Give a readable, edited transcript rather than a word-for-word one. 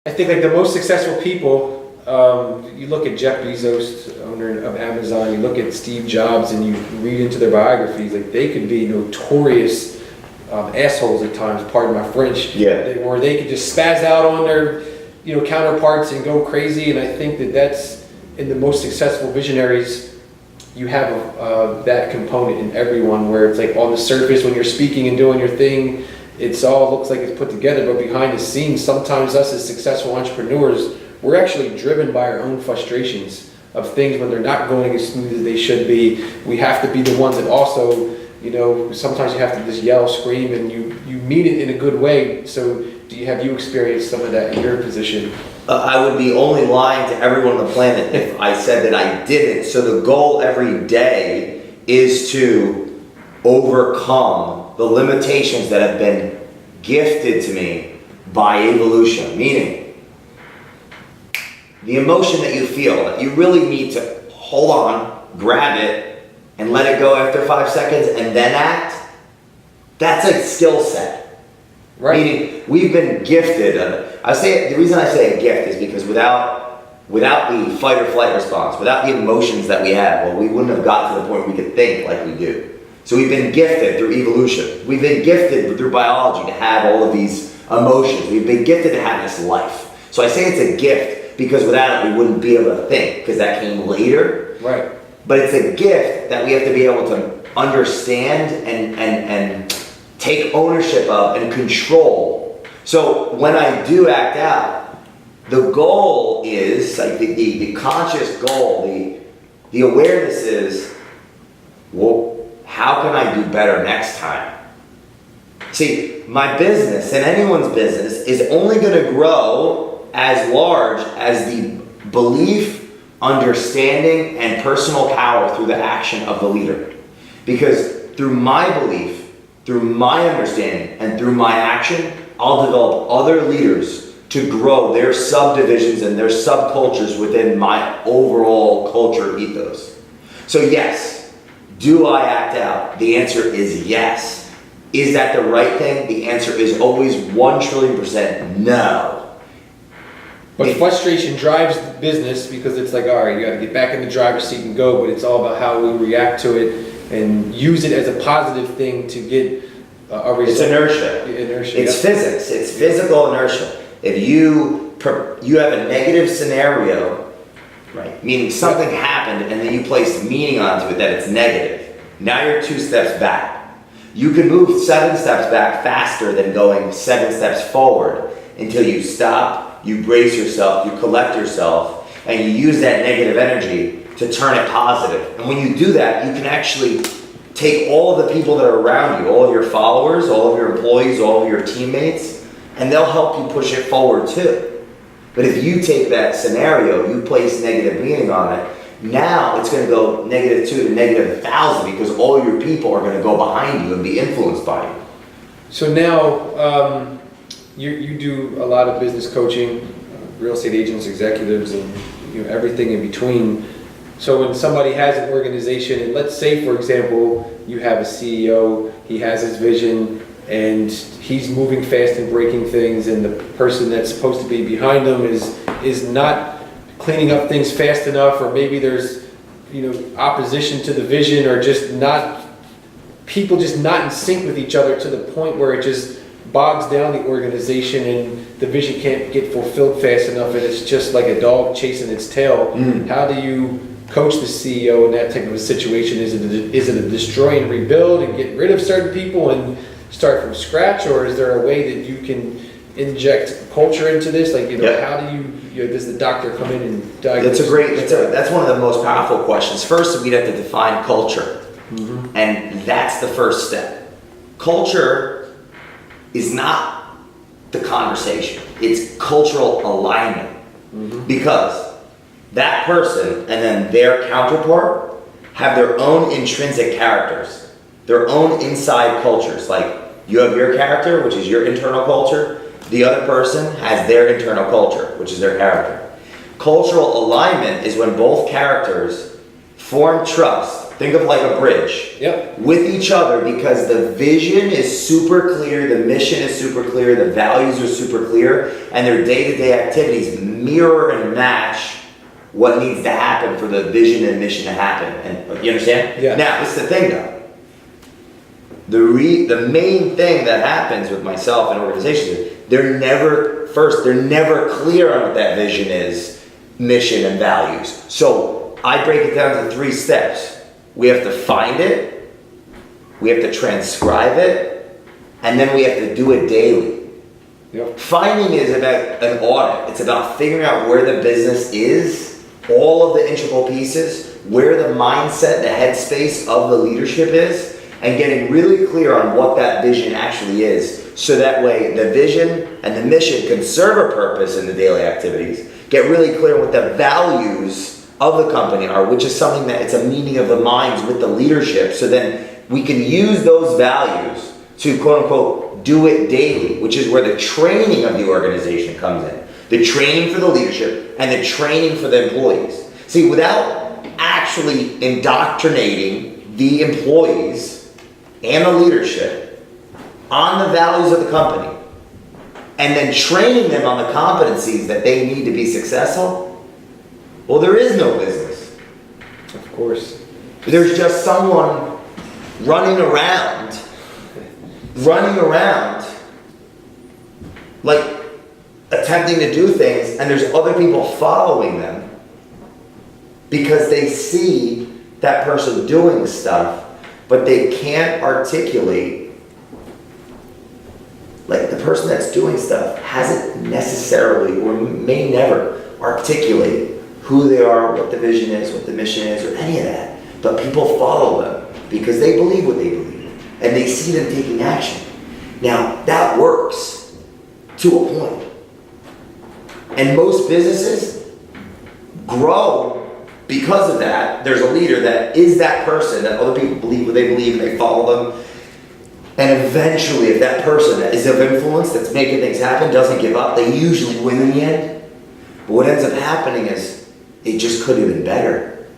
I think like the most successful people, you look at Jeff Bezos, owner of Amazon, you look at Steve Jobs, and you read into their biographies, like they could be notorious assholes at times, pardon my French, where they could just spaz out on their counterparts and go crazy. And I think that that's in the most successful visionaries. You have that component in everyone, where it's like on the surface when you're speaking and doing your thing, it's all looks like it's put together, but behind the scenes, sometimes us as successful entrepreneurs, we're actually driven by our own frustrations of things when they're not going as smooth as they should be. We have to be the ones that also, sometimes you have to just yell, scream, and you mean it in a good way. So have you experienced some of that in your position? I would be only lying to everyone on the planet if I said that I didn't. So the goal every day is to overcome the limitations that have been gifted to me by evolution. Meaning, the emotion that you feel, that you really need to hold on, grab it, and let it go after 5 seconds and then act, that's a skill set. Right. Meaning, we've been gifted. The reason I say a gift is because without the fight or flight response, without the emotions that we have, well, we wouldn't have got to the point where we could think like we do. So we've been gifted through evolution. We've been gifted through biology to have all of these emotions. We've been gifted to have this life. So I say it's a gift because without it, we wouldn't be able to think, because that came later. Right. But it's a gift that we have to be able to understand and take ownership of and control. So when I do act out, the goal is, like the conscious goal, the awareness is, well, how can I do better next time? See, my business and anyone's business is only going to grow as large as the belief, understanding, and personal power through the action of the leader. Because through my belief, through my understanding, and through my action, I'll develop other leaders to grow their subdivisions and their subcultures within my overall culture ethos. So yes, do I act out? The answer is yes. Is that the right thing? The answer is always 1,000,000,000% no. But frustration drives the business, because it's like, all right, you got to get back in the driver's seat and go, but it's all about how we react to it and use it as a positive thing to get a result. It's inertia. It's physics. It's physical inertia. If you have a negative scenario, right, meaning something happened and then you placed meaning onto it that it's negative, now you're 2 steps back. You can move 7 steps back faster than going 7 steps forward until you stop, you brace yourself, you collect yourself, and you use that negative energy to turn it positive. And when you do that, you can actually take all of the people that are around you, all of your followers, all of your employees, all of your teammates, and they'll help you push it forward too. But if you take that scenario, you place negative meaning on it, now it's going to go -2 to -1,000, because all your people are going to go behind you and be influenced by you. So now, you do a lot of business coaching, real estate agents, executives, and everything in between. So when somebody has an organization, and let's say, for example, you have a CEO, he has his vision, and he's moving fast and breaking things, and the person that's supposed to be behind him is not cleaning up things fast enough, or maybe there's opposition to the vision, or just not people just not in sync with each other to the point where it just bogs down the organization and the vision can't get fulfilled fast enough, and it's just like a dog chasing its tail. How do you coach the CEO in that type of a situation? Is it a destroy and rebuild and get rid of certain people and start from scratch, or is there a way that you can inject culture into this? Like, how do you does the doctor come in and diagnose? That's one of the most powerful questions. First, we'd have to define culture. And that's the first step. Culture is not the conversation. It's cultural alignment. Because that person and then their counterpart have their own intrinsic characters, their own inside cultures. Like, you have your character, which is your internal culture. The other person has their internal culture, which is their character. Cultural alignment is when both characters form trust Think of like a bridge. Yep. With each other, because the vision is super clear, the mission is super clear, the values are super clear, and their day-to-day activities mirror and match what needs to happen for the vision and mission to happen. And you understand? Yeah. Now, this is the thing though. The main thing that happens with myself and organizations is they're never clear on what that vision is, mission and values. So I break it down to 3 steps. We have to find it, we have to transcribe it, and then we have to do it daily. Yep. Finding is about an audit. It's about figuring out where the business is, all of the integral pieces, where the mindset, the headspace of the leadership is, and getting really clear on what that vision actually is. So that way the vision and the mission can serve a purpose in the daily activities. Get really clear what the values of the company are, which is something that it's a meeting of the minds with the leadership. So then we can use those values to quote unquote do it daily, which is where the training of the organization comes in. The training for the leadership and the training for the employees. See, without actually indoctrinating the employees and the leadership on the values of the company, and then training them on the competencies that they need to be successful, well, there is no business. Of course. There's just someone running around, like attempting to do things, and there's other people following them because they see that person doing stuff, but they can't articulate. Like the person that's doing stuff hasn't necessarily or may never articulate who they are, what the vision is, what the mission is, or any of that. But people follow them because they believe what they believe and they see them taking action. Now that works to a point. And most businesses grow because of that. There's a leader that is that person that other people believe what they believe and they follow them. And eventually, if that person that is of influence, that's making things happen, doesn't give up, they usually win in the end. But what ends up happening is it just could have been better.